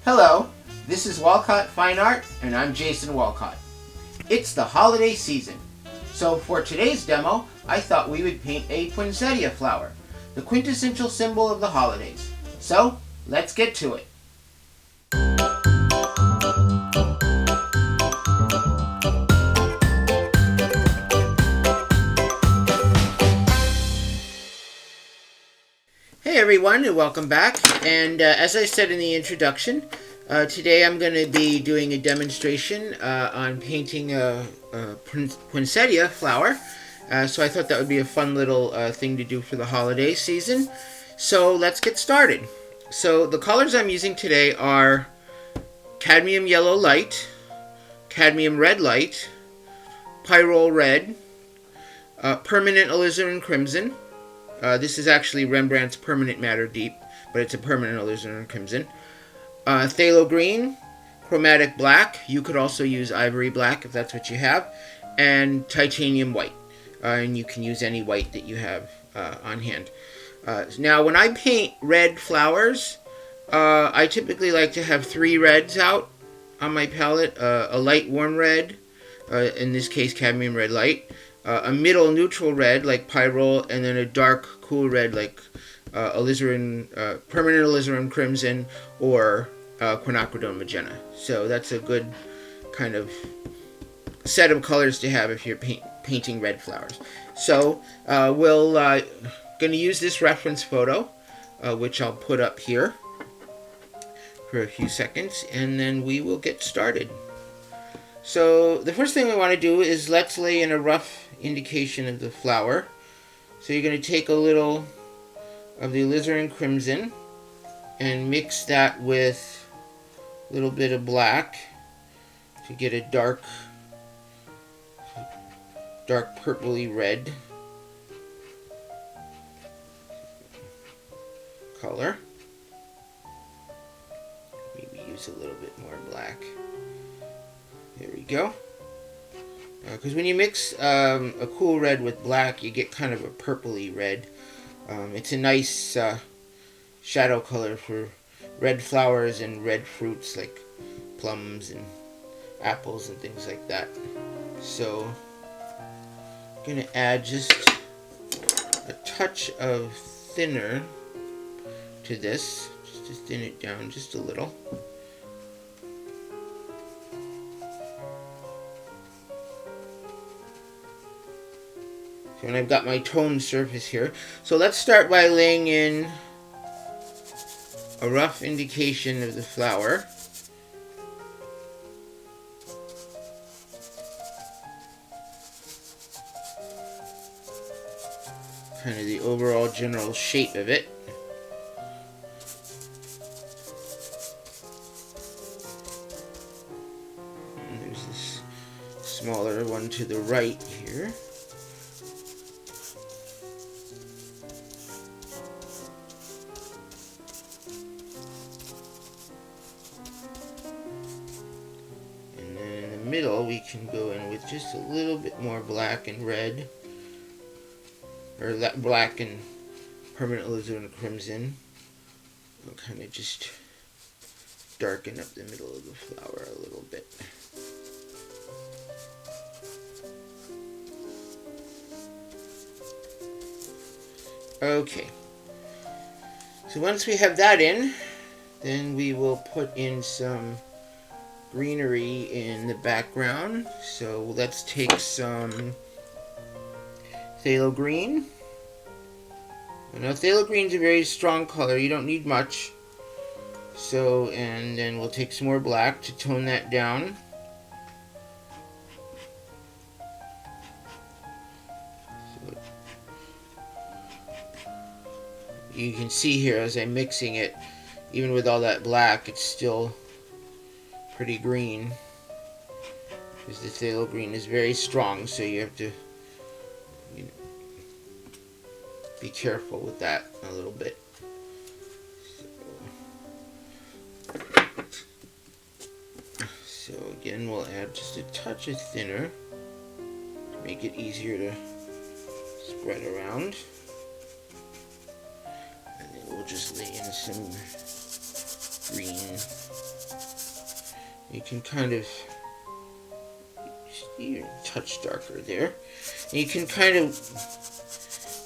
Hello, this is Walcott Fine Art, and I'm Jason Walcott. It's the holiday season, so for today's demo, I thought we would paint a poinsettia flower, the quintessential symbol of the holidays. So, let's get to it. Hey everyone, and welcome back. And as I said in the introduction, today I'm going to be doing a demonstration on painting a poinsettia flower. So I thought that would be a fun little thing to do for the holiday season. So let's get started. So the colors I'm using today are cadmium yellow light, cadmium red light, pyrrole red, permanent alizarin crimson. This is actually Rembrandt's Permanent Matter Deep, but it's a permanent alizarin crimson. Phthalo green, chromatic black. You could also use ivory black if that's what you have, and titanium white. And you can use any white that you have on hand. Now, when I paint red flowers, I typically like to have 3 reds out on my palette. A light warm red, in this case cadmium red light, a middle neutral red like pyrrole, and then a dark cool red like alizarin, permanent alizarin crimson, or quinacridone magenta. So that's a good kind of set of colors to have if you're painting red flowers. So we'll going to use this reference photo, which I'll put up here for a few seconds, and then we will get started. So the first thing we want to do is let's lay in a rough indication of the flower. So you're going to take a little of the alizarin crimson and mix that with a little bit of black to get a dark purpley red color. Maybe use a little bit more black. There we go. Because when you mix a cool red with black, you get kind of a purpley red. It's a nice shadow color for red flowers and red fruits like plums and apples and things like that. So I'm going to add just a touch of thinner to this, just to thin it down just a little. And I've got my toned surface here. So let's start by laying in a rough indication of the flower. Kind of the overall general shape of it. And there's this smaller one to the right here. Middle, we can go in with just a little bit more black and red, or that black and permanent alizarin crimson. We'll kind of just darken up the middle of the flower a little bit. Okay, so once we have that in, then we will put in some greenery in the background. So let's take some phthalo green. Now phthalo green is a very strong color, you don't need much. So, and then we'll take some more black to tone that down. So you can see here as I'm mixing it, even with all that black, it's still pretty green, because the phthalo green is very strong, so you have to be careful with that a little bit. So again, we'll add just a touch of thinner to make it easier to spread around, and then we'll just lay in some green You can kind of see a touch darker there. And you can kind of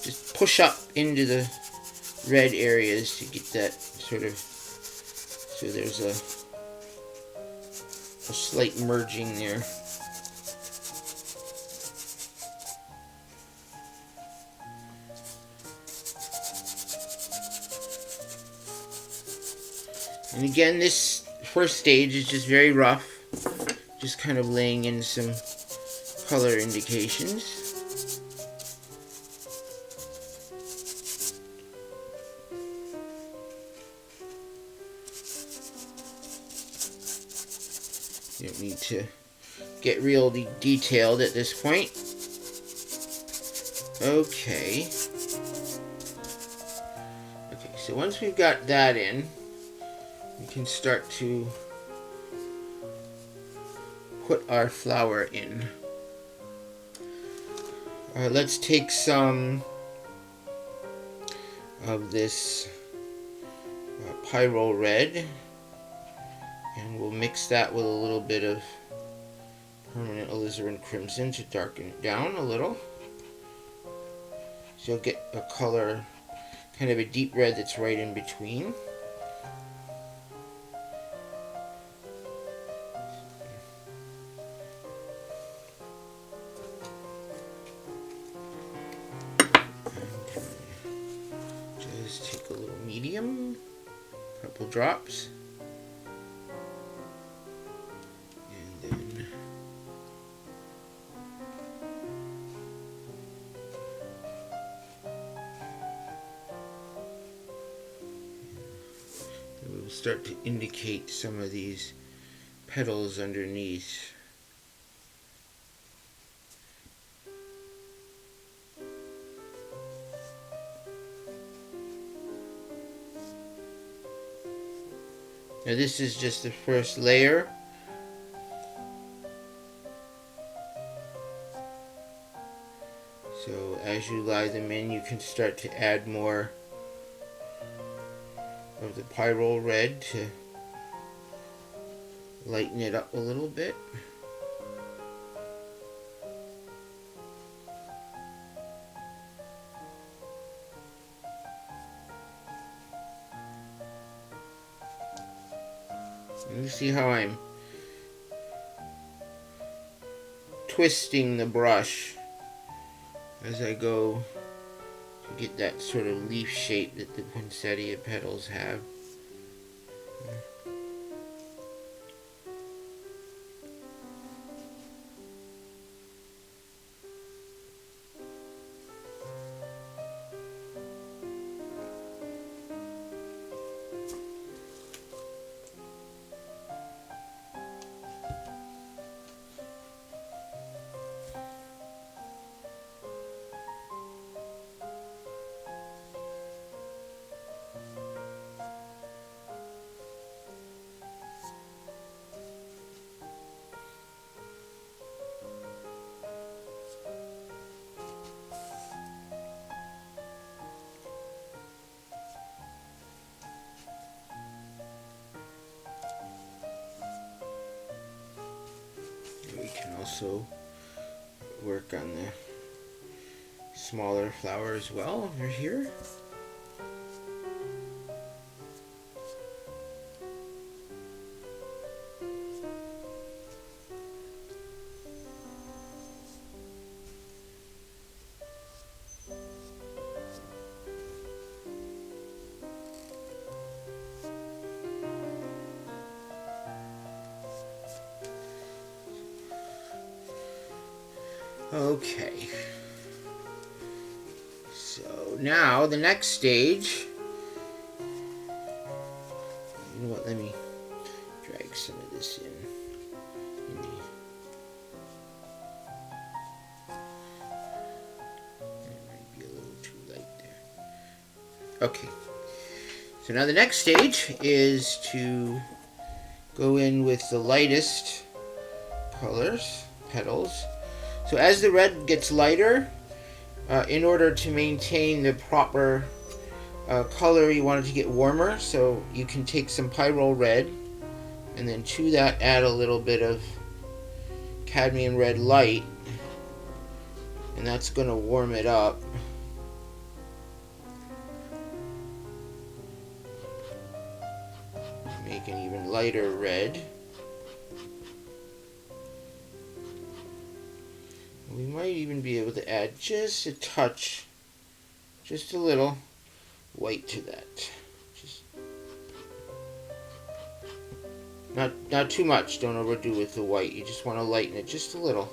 just push up into the red areas to get that sort of, so there's a slight merging there. And again, this first stage is just very rough, just kind of laying in some color indications. You don't need to get real detailed at this point. Okay. Okay, so once we've got that in, we can start to put our flower in. Let's take some of this pyro red, and we'll mix that with a little bit of permanent alizarin crimson to darken it down a little. So you'll get a color, kind of a deep red that's right in between. Just take a little medium, couple drops. And then we'll start to indicate some of these petals underneath. Now this is just the first layer. So as you lie them in, you can start to add more of the pyro red to lighten it up a little bit. You see how I'm twisting the brush as I go to get that sort of leaf shape that the poinsettia petals have. We can also work on the smaller flower as well over here. Okay, so now the next stage, you know what, let me drag some of this in. It might be a little too light there. Okay, so now the next stage is to go in with the lightest colors, petals. So as the red gets lighter, in order to maintain the proper color, you want it to get warmer. So you can take some pyro red And then to that add a little bit of cadmium red light, and that's going to warm it up. Make an even lighter red. We might even be able to add just a touch, just a little white to that. Just not too much. Don't overdo with the white. You just want to lighten it just a little.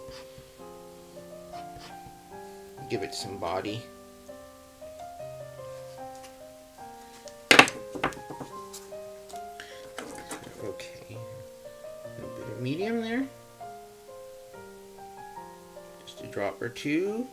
Give it some body. Okay, a little bit of medium there. Just a drop or two.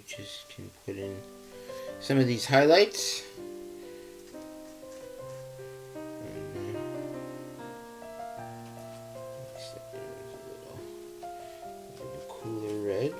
Just can put in some of these highlights. A little cooler red.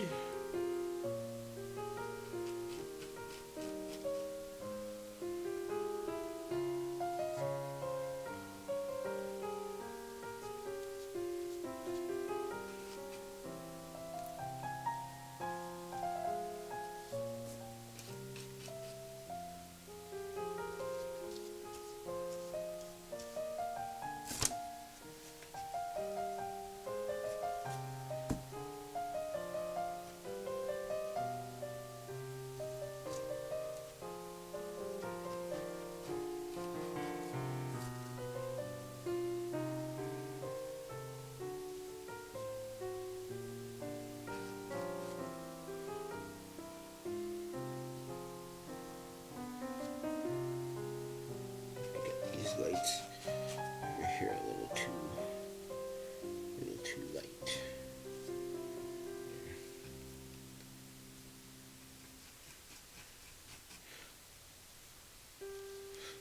Lights over here a little too light.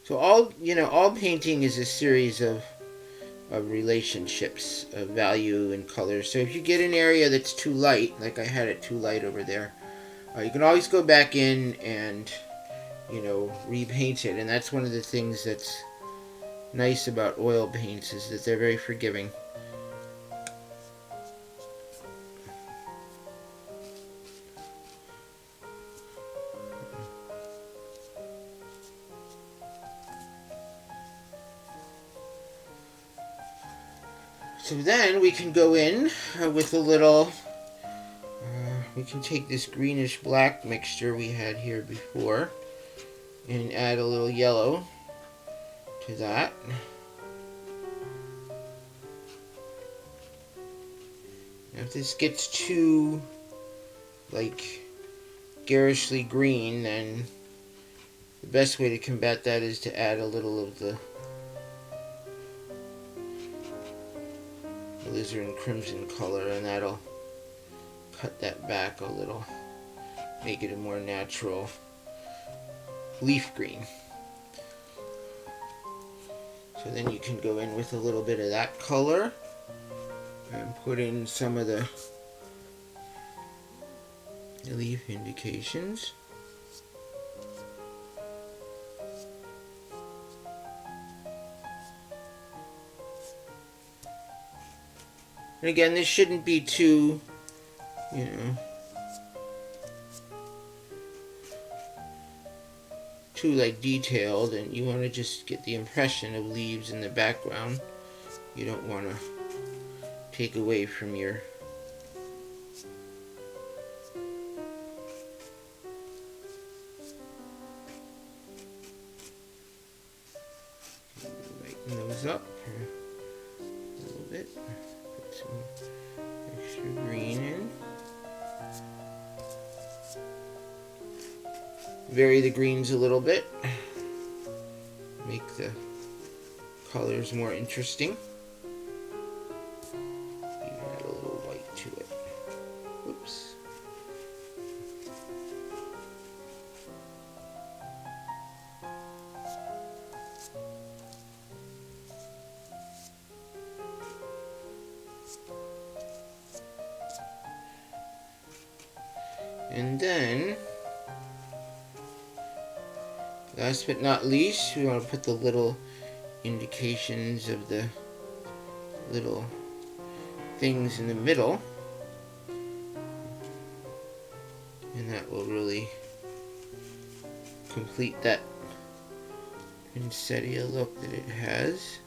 So all painting is a series of relationships of value and color. So if you get an area that's too light, like I had it too light over there, you can always go back in and repaint it. And that's one of the things that's nice about oil paints, is that they're very forgiving. So then we can go in with a little, we can take this greenish black mixture we had here before and add a little yellow to that. Now if this gets too garishly green, then the best way to combat that is to add a little of the alizarin crimson color, and that'll cut that back a little, make it a more natural leaf green. So then you can go in with a little bit of that color and put in some of the leaf indications. And again, this shouldn't be too, too like detailed, and you want to just get the impression of leaves in the background. You don't want to take away from your lighten those up a little bit. Put some extra green in. Vary the greens a little bit. Make the colors more interesting. Even add a little white to it. Oops. And then, last but not least, we want to put the little indications of the little things in the middle. And that will really complete that poinsettia look that it has.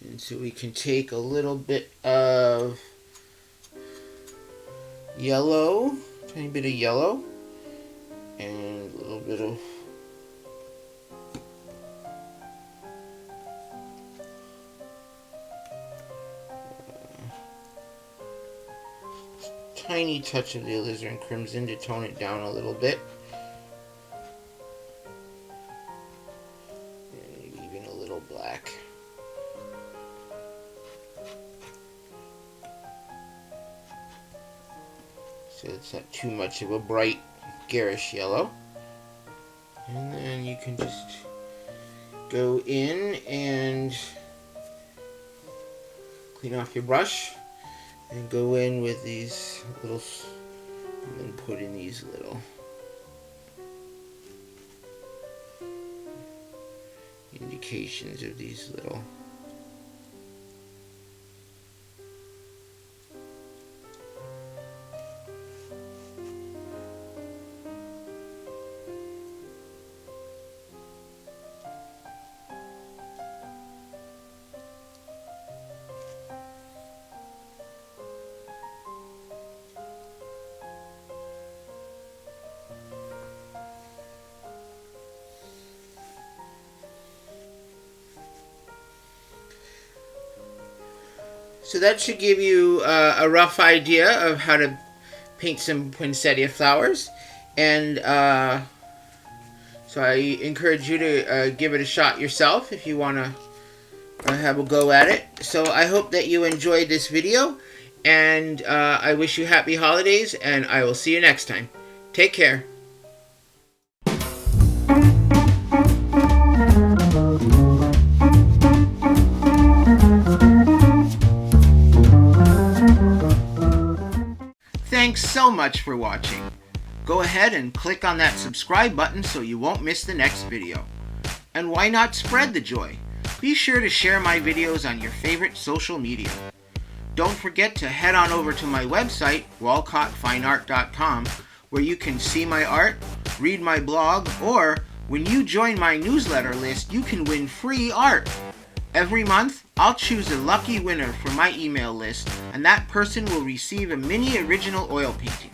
And so we can take a little bit of yellow, tiny bit of yellow, and a little bit of tiny touch of the alizarin crimson to tone it down a little bit. And maybe even a little black. So it's not too much of a bright, garish yellow. And then you can just go in and clean off your brush and go in with these little, and then put in these little indications of these little So that should give you a rough idea of how to paint some poinsettia flowers. And so I encourage you to give it a shot yourself if you want to have a go at it. So I hope that you enjoyed this video, and I wish you happy holidays, and I will see you next time. Take care. Thanks so much for watching. Go ahead and click on that subscribe button so you won't miss the next video. And why not spread the joy? Be sure to share my videos on your favorite social media. Don't forget to head on over to my website, walcottfineart.com, where you can see my art, read my blog, or when you join my newsletter list, you can win free art. Every month, I'll choose a lucky winner for my email list, and that person will receive a mini original oil painting.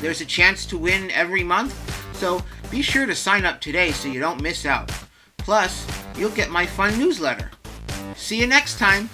There's a chance to win every month, so be sure to sign up today so you don't miss out. Plus, you'll get my fun newsletter. See you next time!